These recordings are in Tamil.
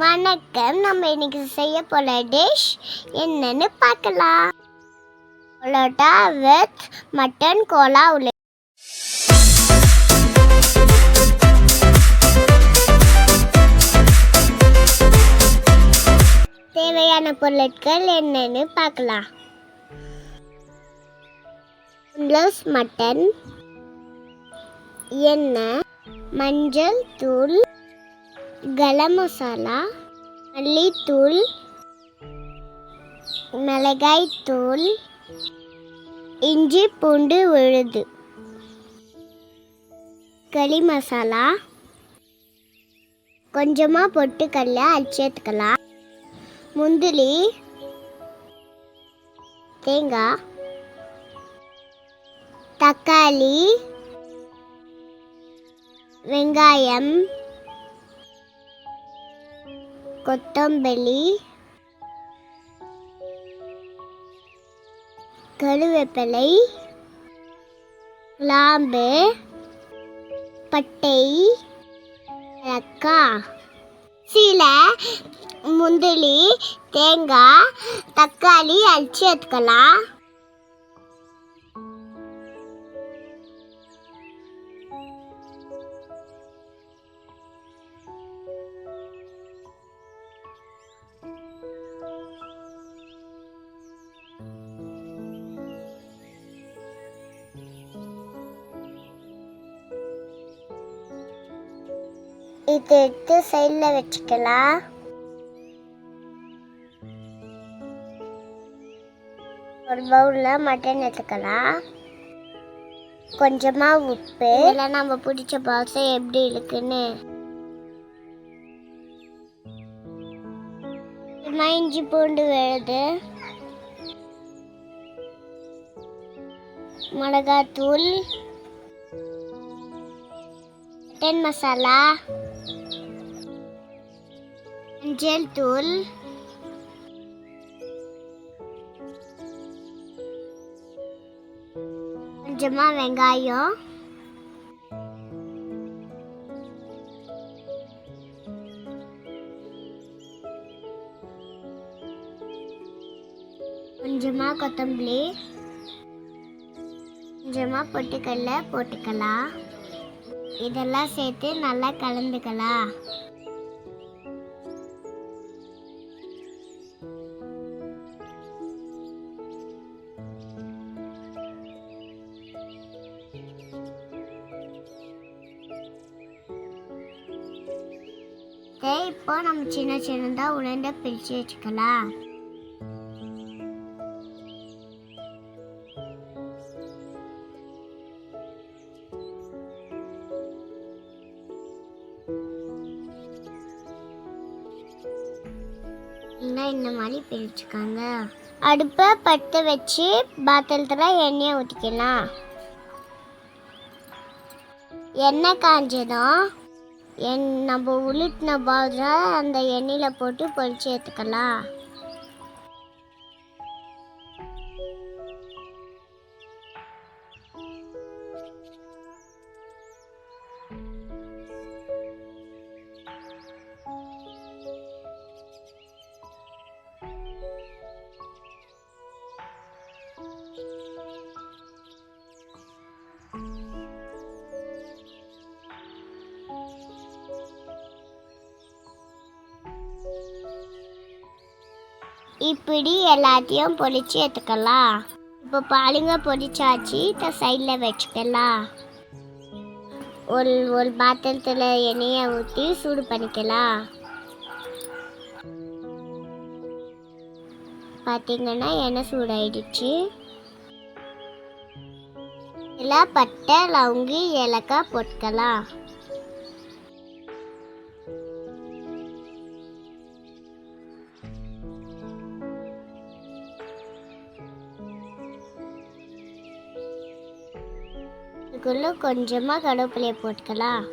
வணக்கம். நம்ம இன்னைக்கு செய்ய போற டிஷ் என்னன்னு பார்க்கலாம். பரோட்டா வித் மட்டன் கோலா உள்ள. தேவையான பொருட்கள் என்னன்னு பார்க்கலாம். மட்டன், எண்ணெய், மஞ்சள் தூள், கரம் மசாலா, மல்லித்தூள், மிளகாய் தூள், இஞ்சி பூண்டு விழுது, கறி மசாலா, கொஞ்சமாக பொட்டுக்கல்ல அரைச்சி எடுத்துக்கலாம், முந்திரி, தேங்காய், தக்காளி, வெங்காயம், கொத்தமல்லி, கருவேப்பிலை, கிராம்பு, பட்டை, ஏலக்காய், சீலை, முந்திரி, தேங்காய், தக்காளி அரைச்சி எடுத்துக்கலாம். இதை எடுத்து சைடில் வச்சுக்கலாம். ஒரு பவுலில் மட்டன் எடுத்துக்கலாம். கொஞ்சமாக உப்பு, இதெல்லாம் நம்ம பிடிச்ச பாசை எப்படி இருக்குன்னு. இஞ்சி பூண்டு விழுது, மிளகாத்தூள், மட்டன் மசாலா, மஞ்சள் தூள், கொஞ்சமா வெங்காயம், கொஞ்சமா கொத்தமல்லி, கொஞ்சமா பொட்டுக்கல்ல போட்டுக்கலாம். இதெல்லாம் சேர்த்து நல்லா கலந்துக்கலாம். இப்போ நம்ம சின்ன சின்னதா உருண்டை பிரித்து வச்சுக்கலாம். இந்த மாதிரி பிரிச்சுக்காங்க. அடுப்பை பற்ற வச்சு பாத்திரத்தில் எண்ணெயை ஊற்றிக்கலாம். எண்ணெய் காஞ்சதும் நம்ம உளுத்தின பால்ஸை அந்த எண்ணெயில் போட்டு பொரிச்சு எடுத்துக்கலாம். இப்படி எல்லாத்தையும் பொரிச்சு எடுத்துக்கலாம். இப்போ பாலுங்க பொரிச்சாச்சு. இதை சைடில் வச்சுக்கலாம். ஒரு பாத்திரத்தில் எண்ணெயை ஊற்றி சூடு பண்ணிக்கலாம். பார்த்தீங்கன்னா எண்ணெய் சூடாயிடுச்சு. இதில் பட்டை, லவங்கு, ஏலக்காய் போட்டுக்கலாம். இதுக்குள்ள கொஞ்சமாக கருவேப்பிலையை போட்டுக்கலாம்.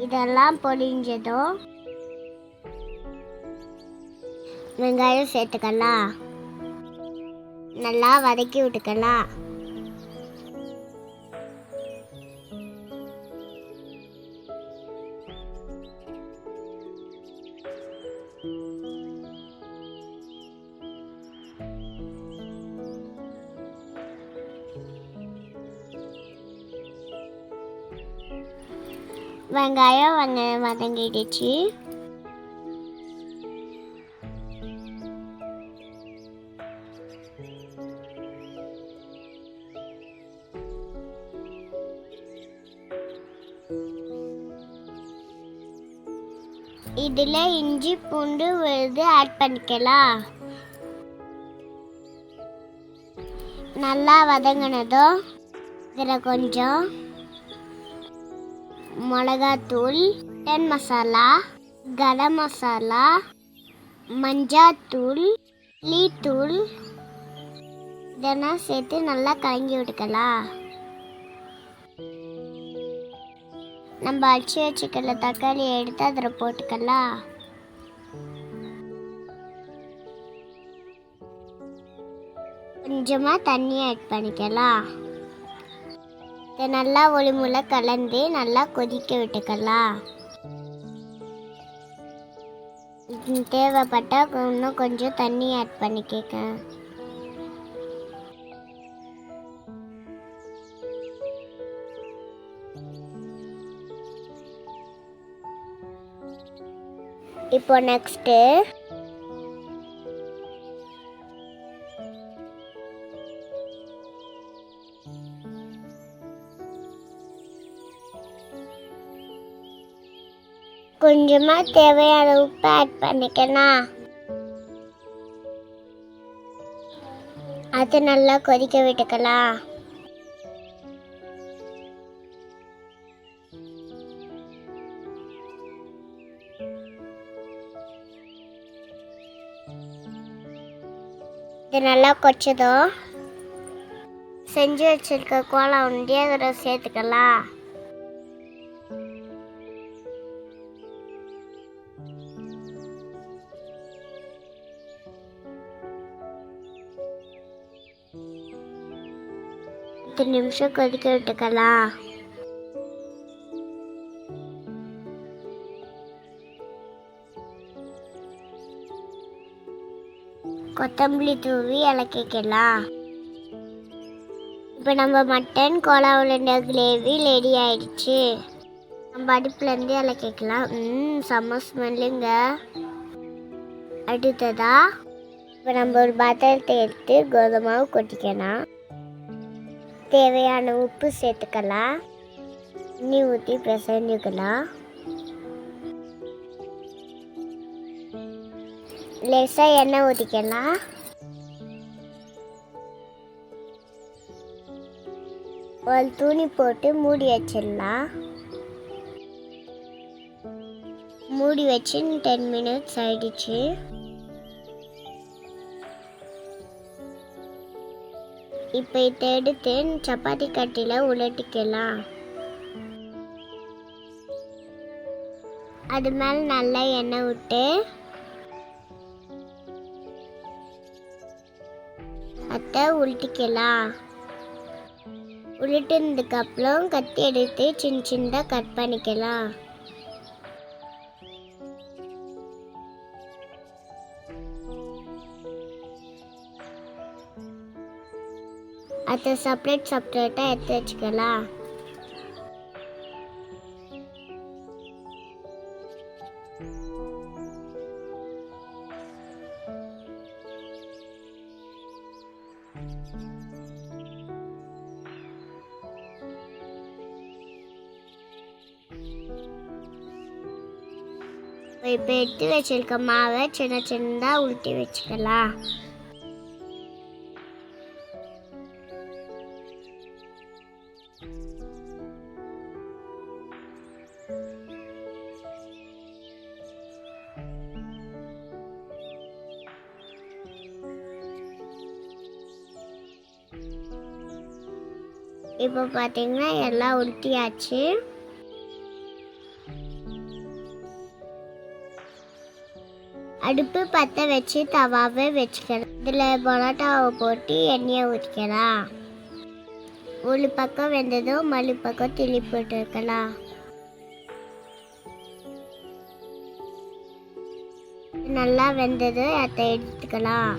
இதெல்லாம் பொரிஞ்சதும் வெங்காயம் சேர்த்துக்கலாம். நல்லா வதக்கி விட்டுக்கலாம். வெங்காயம் வதங்கிடுச்சு. இதில் இஞ்சி பூண்டு விழுது ஆட் பண்ணிக்கலாம். நல்லா வதங்கினதும் இதில் கொஞ்சம் மிளகாத்தூள், மட்டன் மசாலா, கரம் மசாலா, மஞ்சாத்தூள், தூள் இதெல்லாம் சேர்த்து நல்லா கலங்கி விட்டுக்கலாம். நம்ம அடிச்சு வச்சுக்கல தக்காளி எடுத்து அதில் போட்டுக்கலாம். கொஞ்சமாக தண்ணி ஆட் பண்ணிக்கலாம். இதை நல்லா ஒளிமுள்ள கலந்து நல்லா கொதிக்க விட்டுக்கலாம். தேவைப்பட்டால் இன்னும் கொஞ்சம் தண்ணி ஆட் பண்ணிக்க. இப்போ நெக்ஸ்ட்டு கொஞ்சமாக தேவையான உப்பு ஆட் பண்ணிக்கலாம். அது நல்லா கொதிக்க விட்டுக்கலாம். இது நல்லா கொச்சதும் செஞ்சு வச்சிருக்க கோலா உருண்டி அதில் சேர்த்துக்கலாம். பத்து நிமிஷம் கொதிக்க விட்டுக்கலாம். கொத்தமல்லி தூவி இலக்கிக்கலாம். இப்போ நம்ம மட்டன் கோலா உருண்டை கிரேவி ரெடி ஆயிடுச்சு. நம்ம அடுப்புலேருந்து இலக்கிக்கலாம். செம்ம ஸ்மெல்லுங்க. அடுத்ததா இப்போ நம்ம ஒரு பாத்திரத்தை எடுத்து கோதுமாவை கொட்டிக்கலாம். தேவையான உப்பு சேர்த்துக்கலாம். தண்ணி ஊற்றி பிசைஞ்சுக்கலாம். லேசாக எண்ணெய் ஊற்றிக்கலாம். ஒரு துணி போட்டு மூடி வச்சிடலாம். மூடி வச்சு 10 மினிட்ஸ் ஆயிடுச்சு. இப்போ இதை எடுத்து சப்பாத்தி கட்டியில் உலட்டிக்கலாம். அது மேலே நல்லா எண்ணெய் விட்டு அதை உருட்டிக்கலாம். உருட்டினதுக்கப்புறம் கத்தி எடுத்து சின்ன சின்னதாக கட் பண்ணிக்கலாம். அதை செப்பரேட்டாக எடுத்து வச்சுக்கலாம். இப்போ எடுத்து வச்சிருக்க மாவை சின்ன சின்னதாக உருட்டி வச்சுக்கலாம். இப்போ பார்த்தீங்கன்னா எல்லாம் உருட்டியாச்சு. அடுப்பு பற்ற வச்சு தவாவை வச்சுக்கலாம். இதில் பரோட்டாவை போட்டு எண்ணெயை ஊற்றிக்கலாம். ஒரு பக்கம் வெந்ததும் மறு பக்கம் திருப்பி போட்டுருக்கலாம். நல்லா வெந்தது அதை எடுத்துக்கலாம்.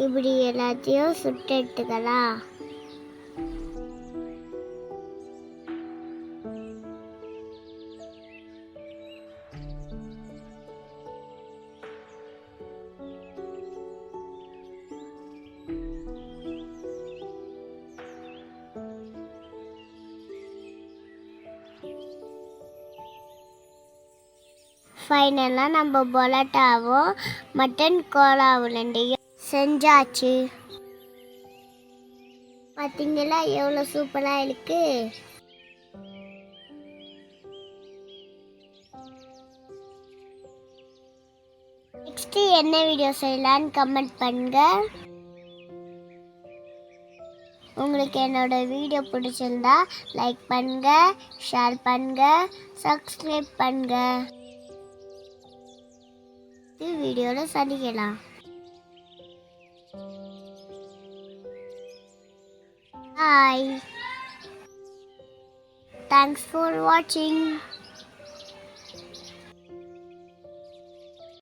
இப்படி எல்லாத்தையும் சுட்டு எடுத்துக்கலாம். ஃபைனலாக நம்ம பொலட்டாவும் மட்டன் கோலாவும் ரெண்டையும் செஞ்சாச்சு. பார்த்தீங்களா எவ்வளோ சூப்பராக இருக்கு. நெக்ஸ்ட்டு என்ன வீடியோ செய்யலான்னு கமெண்ட் பண்ணுங்க. உங்களுக்கு என்னோட வீடியோ பிடிச்சிருந்தா லைக் பண்ணுங்க, ஷேர் பண்ணுங்க, சப்ஸ்கிரைப் பண்ணுங்க. வீடியோவில் சந்திக்கலாம். Bye. Thanks for watching.